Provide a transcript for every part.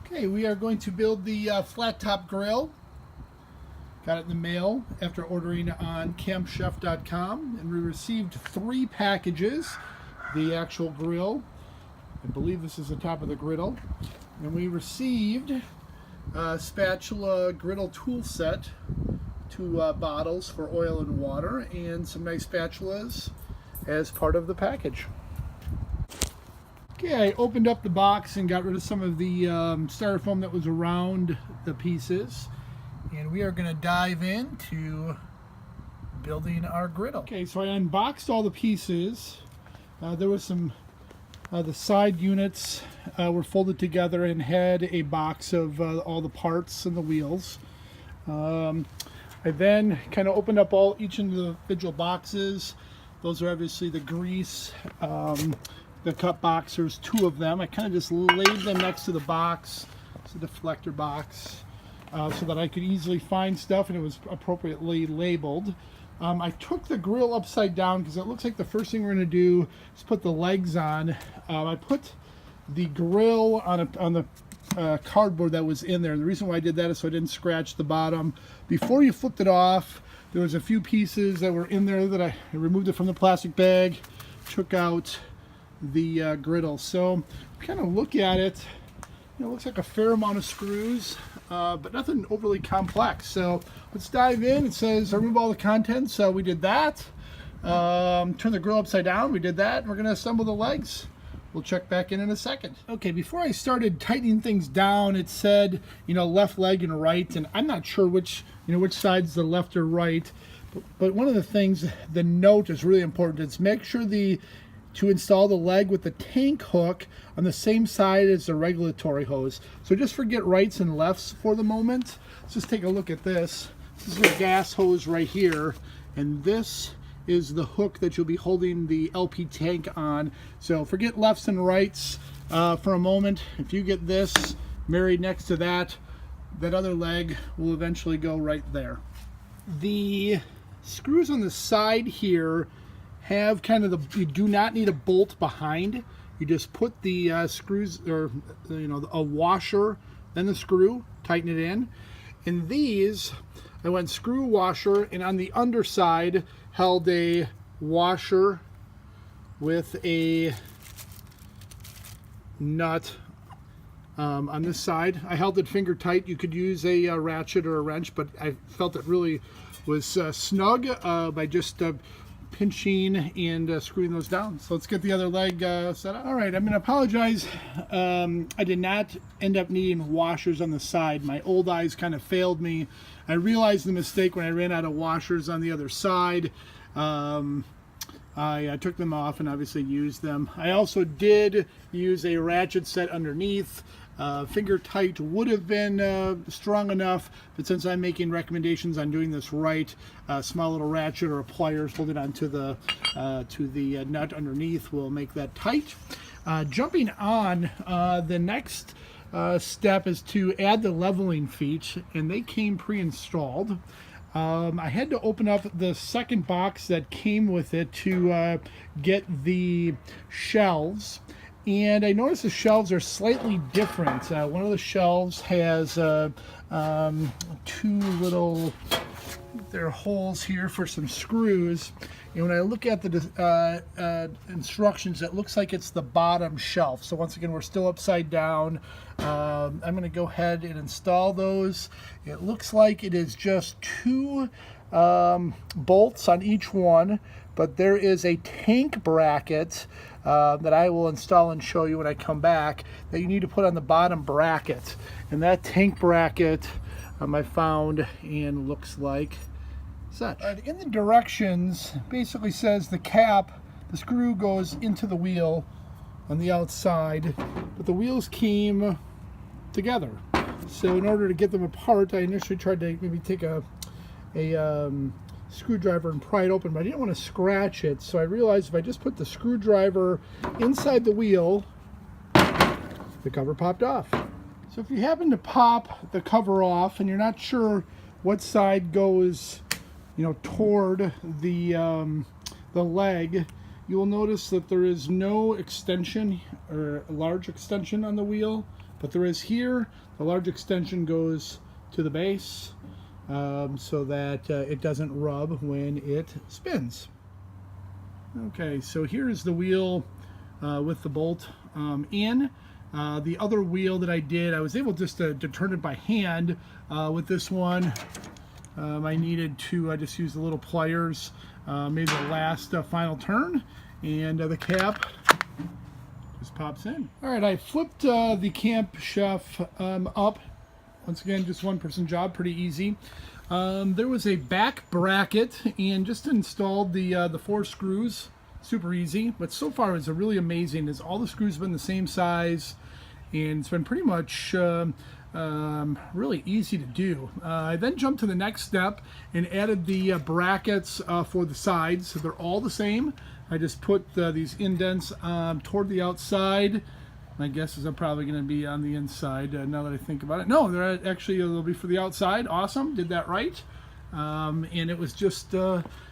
Okay, we are going to build the flat top grill. Got it in the mail after ordering on GolfTrips.com, and we received 3 packages. The actual grill, I believe this is the top of the griddle, and we received a spatula griddle tool set, 2 bottles for oil and water, and some nice spatulas as part of the package. Okay, I opened up the box and got rid of some of the styrofoam that was around the pieces, and we are going to dive into building our griddle. Okay, so I unboxed all the pieces. There was some, the side units were folded together and had a box of all the parts and the wheels. I then kind of opened up each individual boxes. Those are obviously the grease, the cut box. There's 2 of them. I kind of just laid them next to the box, the deflector box, so that I could easily find stuff and it was appropriately labeled. I took the grill upside down because it looks like the first thing we're going to do is put the legs on. I put the grill on the cardboard that was in there. And the reason why I did that is so I didn't scratch the bottom. Before you flipped it off, there was a few pieces that were in there that I removed it from the plastic bag, took out the griddle. So kind of look at it, it looks like a fair amount of screws, but nothing overly complex. So let's dive in. It says remove all the contents, so we did that. Turn the grill upside down, we did that. We're going to assemble the legs. We'll check back in a second. Okay, before I started tightening things down, it said, left leg and right, and I'm not sure which side's the left or right, but one of the things, the note is really important. It's make sure to install the leg with the tank hook on the same side as the regulatory hose. So just forget rights and lefts for the moment. Let's just take a look at this. This is your gas hose right here, and this is the hook that you'll be holding the LP tank on. So forget lefts and rights for a moment. If you get this married next to that other leg will eventually go right there. The screws on the side here have kind of you do not need a bolt behind. You just put the screws, or a washer, then the screw, tighten it in. And these, I went screw, washer, and on the underside held a washer with a nut on this side. I held it finger tight. You could use a ratchet or a wrench, but I felt it really was snug by just pinching and screwing those down. So let's get the other leg set up. All right, I'm going to apologize. I did not end up needing washers on the side. My old eyes kind of failed me. I realized the mistake when I ran out of washers on the other side. I took them off and obviously used them. I also did use a ratchet set underneath. Finger tight would have been strong enough, but since I'm making recommendations on doing this right, a small little ratchet or a pliers holding onto the nut underneath will make that tight. Jumping on, the next step is to add the leveling feet, and they came pre-installed. I had to open up the second box that came with it to get the shelves. And I noticed the shelves are slightly different. One of the shelves has 2 little, there are holes here for some screws. And when I look at the instructions, it looks like it's the bottom shelf. So once again, we're still upside down. I'm going to go ahead and install those. It looks like it is just 2 bolts on each one, but there is a tank bracket that I will install and show you when I come back that you need to put on the bottom bracket. And that tank bracket I found and looks like such. In the directions, basically says the cap, the screw goes into the wheel on the outside, but the wheels came together. So in order to get them apart, I initially tried to maybe take a screwdriver and pry it open, but I didn't want to scratch it, so I realized if I just put the screwdriver inside the wheel, the cover popped off. So if you happen to pop the cover off and you're not sure what side goes toward the leg, you will notice that there is no extension or a large extension on the wheel, but there is here. The large extension goes to the base so that it doesn't rub when it spins. Okay, so here's the wheel with the bolt in. The other wheel that I did, I was able just to turn it by hand. With this one, I needed to just use the little pliers, maybe the last final turn, and the cap just pops in. All right, I flipped the Camp Chef up. Once again, just one-person job, pretty easy. There was a back bracket and just installed the 4 screws. Super easy, but so far it's really amazing. Is all the screws have been the same size, and it's been pretty much really easy to do. I then jumped to the next step and added the brackets for the sides. So they're all the same. I just put these indents toward the outside. My guess is they're probably going to be on the inside now that I think about it. No, they're actually, they'll be for the outside. Awesome, did that right. And it was just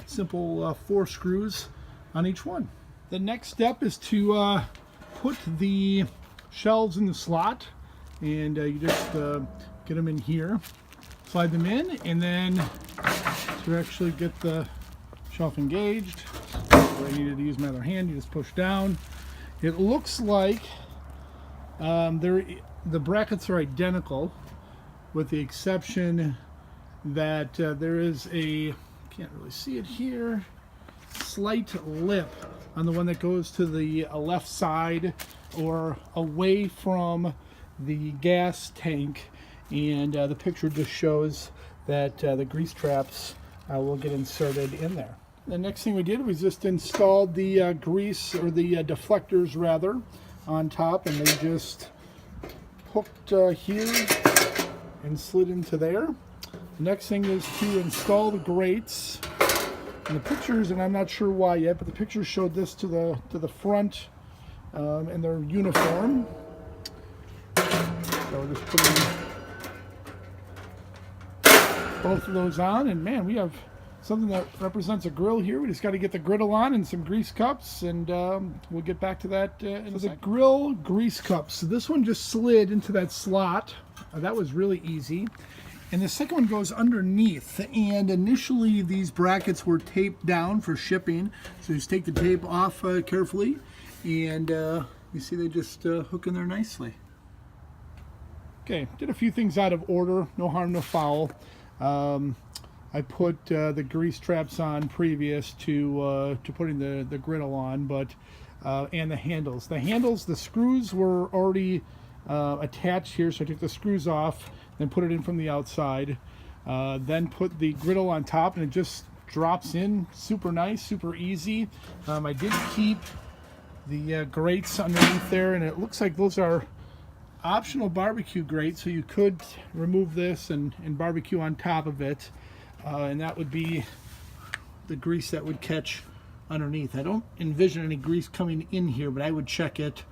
simple 4 screws on each one. The next step is to put the shelves in the slot, and you just get them in here, slide them in, and then to actually get the shelf engaged, I needed to use my other hand, you just push down. It looks like the brackets are identical, with the exception that there is a, can't really see it here, slight lip on the one that goes to the left side or away from the gas tank, and the picture just shows that the grease traps will get inserted in there. The next thing we did was just installed the grease, or the deflectors rather, on top, and they just hooked here and slid into there. The next thing is to install the grates. And the pictures, and I'm not sure why yet, but the pictures showed this to the front, and they're uniform. So we're just putting both of those on, and man, we have something that represents a grill here. We just got to get the griddle on and some grease cups, and we'll get back to that in a second. The grill grease cups. So this one just slid into that slot. That was really easy. And the second one goes underneath, and initially these brackets were taped down for shipping, so just take the tape off carefully, and you see they just hook in there nicely. Okay, did a few things out of order, no harm, no foul. I put the grease traps on previous to putting the griddle on, but and the handles. The screws were already attached here, so I took the screws off, then put it in from the outside, then put the griddle on top, and it just drops in super nice, super easy. I did keep the grates underneath there, and it looks like those are optional barbecue grates, so you could remove this and barbecue on top of it, and that would be the grease that would catch underneath. I don't envision any grease coming in here, but I would check it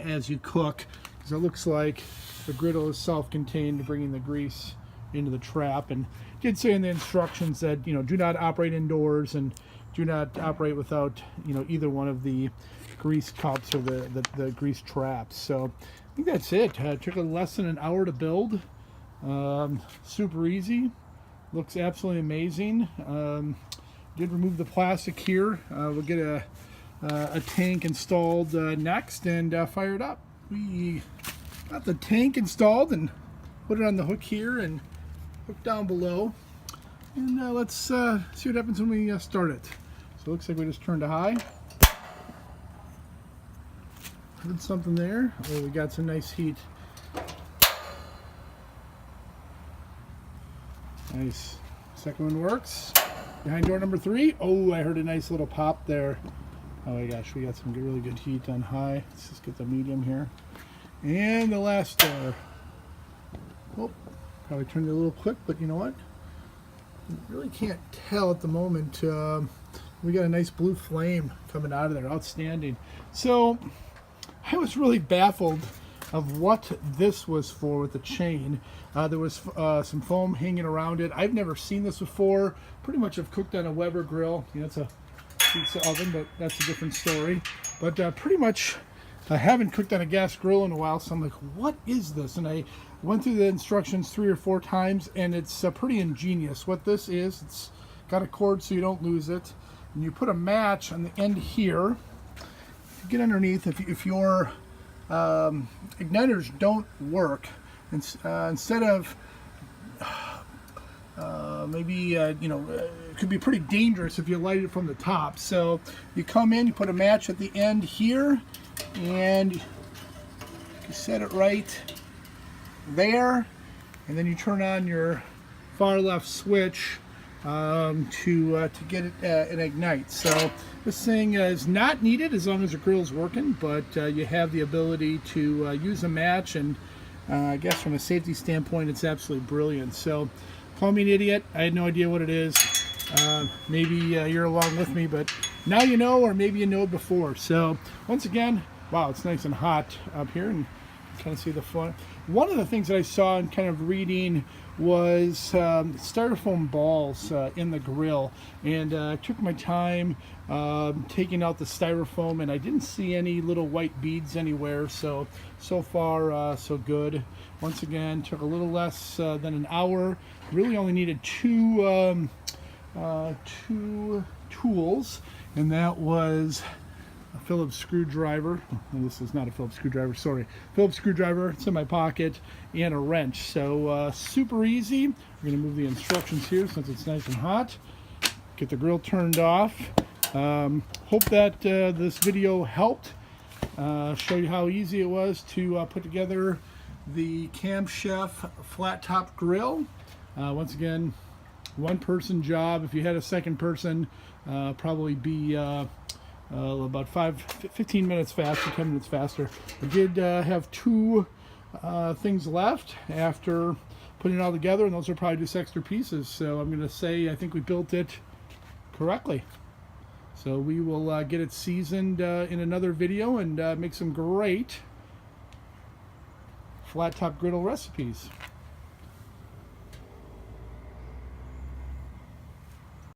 as you cook, because it looks like the griddle is self-contained, bringing the grease into the trap. And it did say in the instructions that, you know, do not operate indoors and do not operate without, you know, either one of the grease cups or the grease traps. So I think that's it. It took less than an hour to build. Super easy. Looks absolutely amazing. Did remove the plastic here. We'll get a tank installed next and fire it up. We got the tank installed and put it on the hook here and hook down below. And let's see what happens when we start it. So it looks like we just turned to high. Did something there. Oh, we got some nice heat. Nice. Second one works. Behind door number 3. Oh, I heard a nice little pop there. Oh my gosh, we got some really good heat on high. Let's just get the medium here. And the last door. Oh, probably turned it a little quick, but you know what? You really can't tell at the moment. We got a nice blue flame coming out of there. Outstanding. So I was really baffled of what this was for with the chain. There was some foam hanging around it. I've never seen this before. Pretty much have cooked on a Weber grill. You know, it's a pizza oven, but that's a different story. But pretty much, I haven't cooked on a gas grill in a while, so I'm like, what is this? And I went through the instructions 3 or 4 times, and it's pretty ingenious. What this is, it's got a cord so you don't lose it, and you put a match on the end here. If you get underneath, if your igniters don't work, instead of it could be pretty dangerous if you light it from the top. So you come in, you put a match at the end here, and you set it right there, and then you turn on your far left switch to get it and ignite. So this thing is not needed as long as the grill's working, but you have the ability to use a match, and I guess from a safety standpoint, it's absolutely brilliant. So call me an idiot. I had no idea what it is. Maybe you're along with me, but now you know, or maybe you know it before. So once again, wow, it's nice and hot up here, and you kind of see the fun. One of the things that I saw and kind of reading was styrofoam balls in the grill, and I took my time taking out the styrofoam, and I didn't see any little white beads anywhere. So far so good. Once again, took a little less than an hour. Really only needed two tools, and that was a Phillips screwdriver. No, this is not a Phillips screwdriver, sorry. Phillips screwdriver, it's in my pocket, and a wrench. So super easy. We're going to move the instructions here since it's nice and hot. Get the grill turned off. Hope that this video helped show you how easy it was to put together the Camp Chef flat top grill. Once again, one person job. If you had a second person, probably be about 15 minutes faster, 10 minutes faster. I did have 2 things left after putting it all together, and those are probably just extra pieces. So I'm going to say I think we built it correctly. So we will get it seasoned in another video and make some great flat top griddle recipes.